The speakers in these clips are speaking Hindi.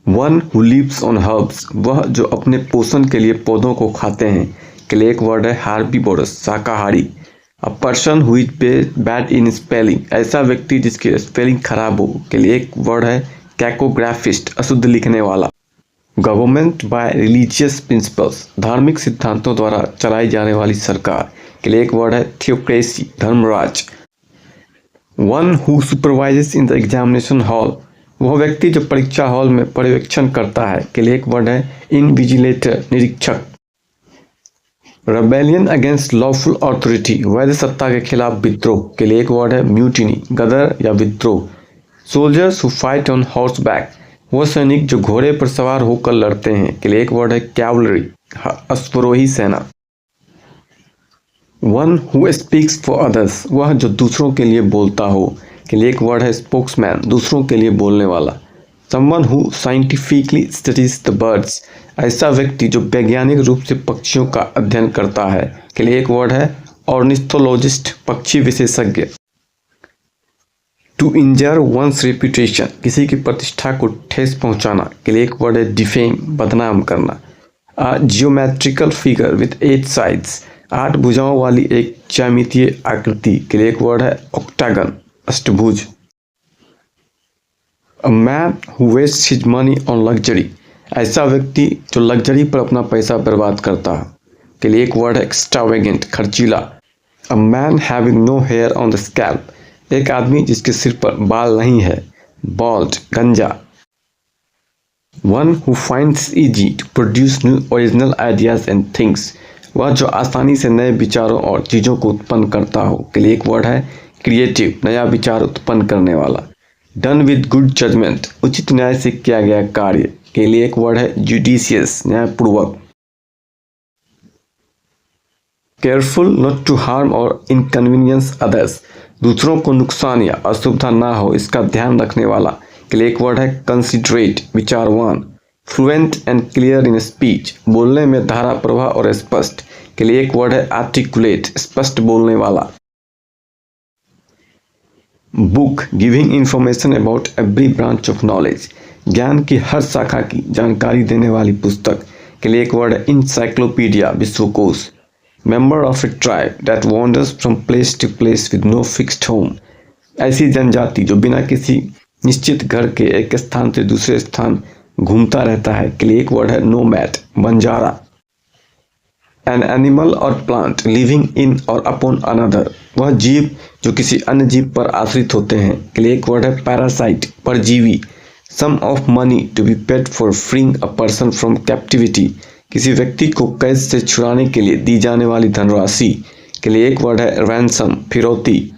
One who lives on herbs, वह जो अपने पोषण के लिए पौधों को खाते हैं, के लिए एक वर्ड है हार्बीवोरस, शाकाहारी। अ person who is bad in spelling, ऐसा व्यक्ति जिसकी स्पेलिंग खराब हो, के लिए एक वर्ड है कैकोग्राफिस्ट, अशुद्ध लिखने वाला। गवर्नमेंट बाय रिलीजियस प्रिंसिपल्स, धार्मिक सिद्धांतों द्वारा चलाई जाने वाली सरकार, के लिए एक वर्ड है थियोक्रेसी, धर्मराज। One who supervises in the examination hall, वह व्यक्ति जो परीक्षा हॉल में पर्यवेक्षण करता है, के लिए एक वर्ड है इनविजिलेटर, निरीक्षक। रेबेलियन अगेंस्ट लॉफुल अथॉरिटी, वैध सत्ता के खिलाफ विद्रोह, के लिए एक वर्ड है म्यूटिनी, गदर या विद्रोह। Soldiers who fight on horse back, वह सैनिक जो घोड़े पर सवार होकर लड़ते हैं, के लिए एक वर्ड है कैवलरी, अश्वरोही सेना। One who speaks for others, वह जो दूसरों के लिए बोलता हो, के लिए एक वर्ड है स्पोक्समैन, दूसरों के लिए बोलने वाला। Someone who scientifically studies the birds, ऐसा व्यक्ति जो वैज्ञानिक रूप से पक्षियों का अध्ययन करता है, के लिए एक वर्ड है ऑर्निथोलॉजिस्ट, पक्षी विशेषज्ञ। टू इंजर वंस रेपुटेशन, किसी की प्रतिष्ठा को ठेस पहुंचाना, के लिए एक वर्ड है डिफेम, बदनाम करना। अ जियोमेट्रिकल फिगर विथ 8 साइड्स, 8 भुजाओं वाली एक ज्यामितीय आकृति, के लिए एक वर्ड है ऑक्टागन, अष्टभुज। A man who wastes his money on luxury, ऐसा व्यक्ति जो लग्जरी पर अपना पैसा बर्बाद करता है, के लिए एक वर्ड है एक्स्ट्रावेगेंट, खर्चीला। A man having no hair on the scalp, एक आदमी जिसके सिर पर बाल नहीं है, बॉल्ड, गंजा। One who finds easy to produce new original ideas and things, वह जो आसानी से नए विचारों और चीज़ों को उत्पन्न करता हो, के लिए एक वर्ड है क्रिएटिव, नया विचार उत्पन्न करने वाला। डन विद गुड जजमेंट, उचित न्याय से किया गया कार्य, के लिए एक वर्ड है जुडिशियस, न्यायपूर्वक। केयरफुल नॉट टू हार्म और इनकन्वीनियंस अदर्स, दूसरों को नुकसान या असुविधा ना हो इसका ध्यान रखने वाला, के लिए एक वर्ड है कंसिडरेट, विचारवान। Fluent and clear in speech, बोलने में धारा प्रवाह और स्पष्ट, के लिए एक वर्ड है आर्टिकुलेट, स्पष्ट बोलने वाला। Book giving information about every branch of knowledge, ज्ञान की हर शाखा की जानकारी देने वाली पुस्तक, के लिए एक वर्ड है इंसाइक्लोपीडिया, विश्वकोश। Member of a tribe that wanders from place to place with no fixed home, ऐसी जनजाति जो बिना किसी निश्चित घर के एक स्थान से दूसरे स्थान घूमता रहता है, के लिए एक वर्ड है नोमैड, बंजारा। एन एनिमल और प्लांट लिविंग इन और अपॉन अनदर, वह जीव जो किसी अन्य जीव पर आश्रित होते हैं, के लिए एक वर्ड है पैरासाइट, परजीवी। Sum of money to be paid for freeing a person from captivity, किसी व्यक्ति को कैद से छुड़ाने के लिए दी जाने वाली धनराशि, के लिए एक वर्ड है रैंसम, फिरौती।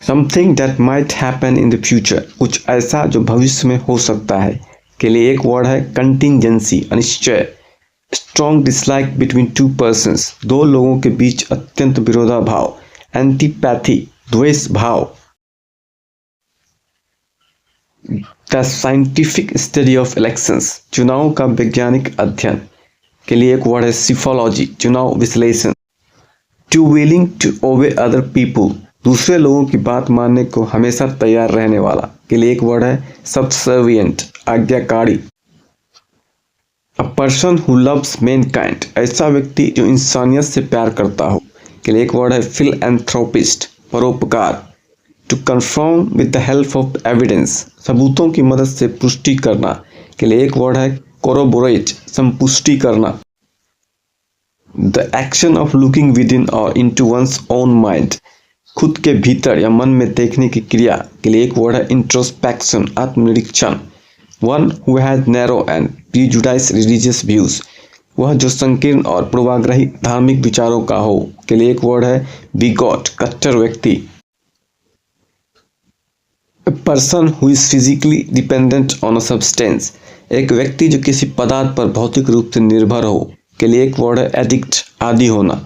Something that might happen in the future, कुछ ऐसा जो भविष्य में हो सकता है, के लिए एक वर्ड है कंटिंजेंसी, अनिश्चय। Strong dislike between two persons, दो लोगों के बीच अत्यंत विरोधाभाव, एंटीपैथी, द्वेष भाव। The scientific study of elections, चुनाव का वैज्ञानिक अध्ययन, के लिए एक वर्ड है सिफोलॉजी, चुनाव विश्लेषण। To willing to obey other people, दूसरे लोगों की बात मानने को हमेशा तैयार रहने वाला, के लिए एक वर्ड है सबसर्विएंट, आज्ञाकारी। अ पर्सन हु लव्स मैनकाइंड, ऐसा व्यक्ति जो इंसानियत से प्यार करता हो, के लिए एक वर्ड है फिलएंथ्रोपिस्ट, परोपकार। To confirm with the help of evidence, सबूतों की मदद से पुष्टि करना, के लिए एक वर्ड है कोरोबोरेट, संपुष्टि करना। The action of looking with in और इनटू वंस ओन माइंड, खुद के भीतर या मन में देखने की क्रिया, के लिए एक वर्ड है इंट्रोस्पेक्शन, आत्मनिरीक्षण। One who has narrow and prejudice religious views, वह जो संकीर्ण और पूर्वाग्रही धार्मिक विचारों का हो, के लिए एक वर्ड है बिगॉट, कट्टर व्यक्ति। A person who is physically dependent on a substance, एक व्यक्ति जो किसी पदार्थ पर भौतिक रूप से निर्भर हो, के लिए एक वर्ड है एडिक्ट, आदि होना।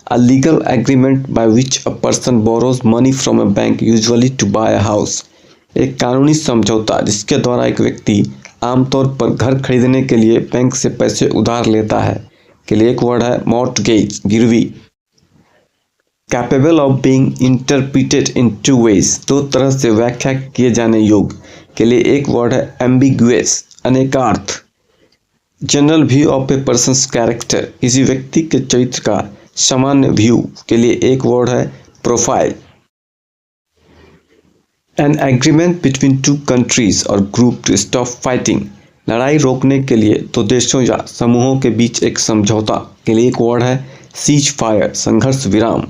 A legal agreement by which a person borrows money from a bank usually to buy a house, एक कानूनी समझौता जिसके द्वारा एक व्यक्ति आमतौर पर घर खरीदने के लिए बैंक से पैसे उधार लेता है, के लिए एक वर्ड है मॉर्टगेज, गिरवी। Capable of being interpreted in two ways, दो तरह से व्याख्या किए जाने योग्य, के लिए एक वर्ड है एम्बिगुअस, अनेकार्थ। General view of a person's character, किसी व्यक्ति के चरित्र का सामान्य व्यू के लिए एक वर्ड है profile. An agreement between two countries और ग्रुप टू स्टॉप फाइटिंग, लड़ाई रोकने के लिए दो देशों या समूहों के बीच एक समझौता के लिए एक वर्ड है सीज फायर, संघर्ष विराम।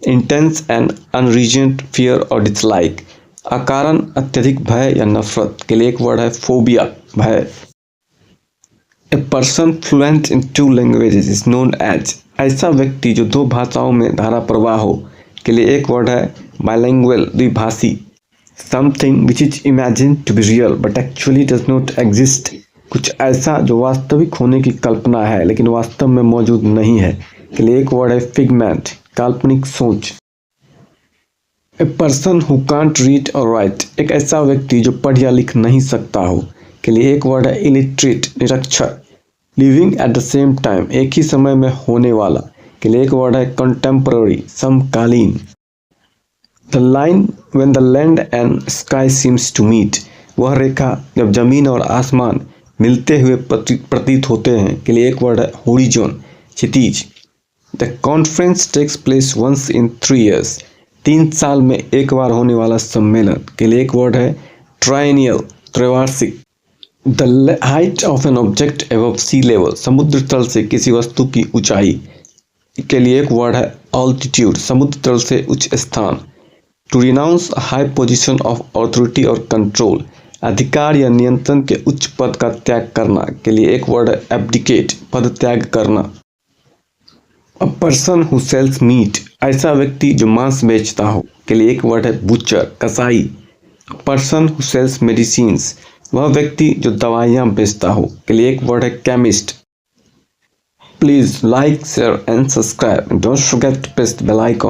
इंटेंस एंड अनरीजन्ड फियर और डिसलाइक, अकारण अत्यधिक भय या नफरत के लिए एक वर्ड है फोबिया, भय। A person fluent in two languages is known as, ऐसा व्यक्ति जो दो भाषाओं में धारा प्रवाह हो के लिए एक वर्ड है बाइलिंगुअल, द्विभाषी। Something which is imagine to be real but actually does not exist, कुछ ऐसा जो वास्तविक होने की कल्पना है लेकिन वास्तव में मौजूद नहीं है के लिए एक वर्ड है फिगमेंट, काल्पनिक सोच। A person who can't read और राइट, एक ऐसा व्यक्ति जो पढ़ या लिख नहीं सकता हो के लिए एक वर्ड है इलिटरेट, निरक्षर। Living at the same time, एक ही समय में होने वाला के लिए एक वर्ड है कंटेम्पररी, समकालीन। The line when the land and sky seems to meet, वह रेखा जब जमीन और आसमान मिलते हुए प्रतीत होते हैं के लिए एक वर्ड है होरिजोन, क्षितिज। The conference takes place once in 3 years, 3 साल में एक बार होने वाला सम्मेलन के लिए एक वर्ड है ट्राइनियल, त्रैवार्षिक। The height of an object above sea level, समुद्र तल से किसी वस्तु की ऊंचाई के लिए एक वर्ड है ऑल्टीट्यूड, समुद्र तल से उच्च स्थान। To renounce high position of authority और कंट्रोल, अधिकार या नियंत्रण के उच्च पद का त्याग करना के लिए एक वर्ड है एब्डिकेट, पद त्याग करना। A person who sells meat, ऐसा व्यक्ति जो मांस बेचता हो के लिए एक वर्ड है बुचर, कसाई। पर्सन हु सेल्स मेडिसिन्स, वह व्यक्ति जो दवाइयाँ बेचता हो के लिए एक वर्ड है chemist. Please like, share and subscribe, don't forget to press the bell icon.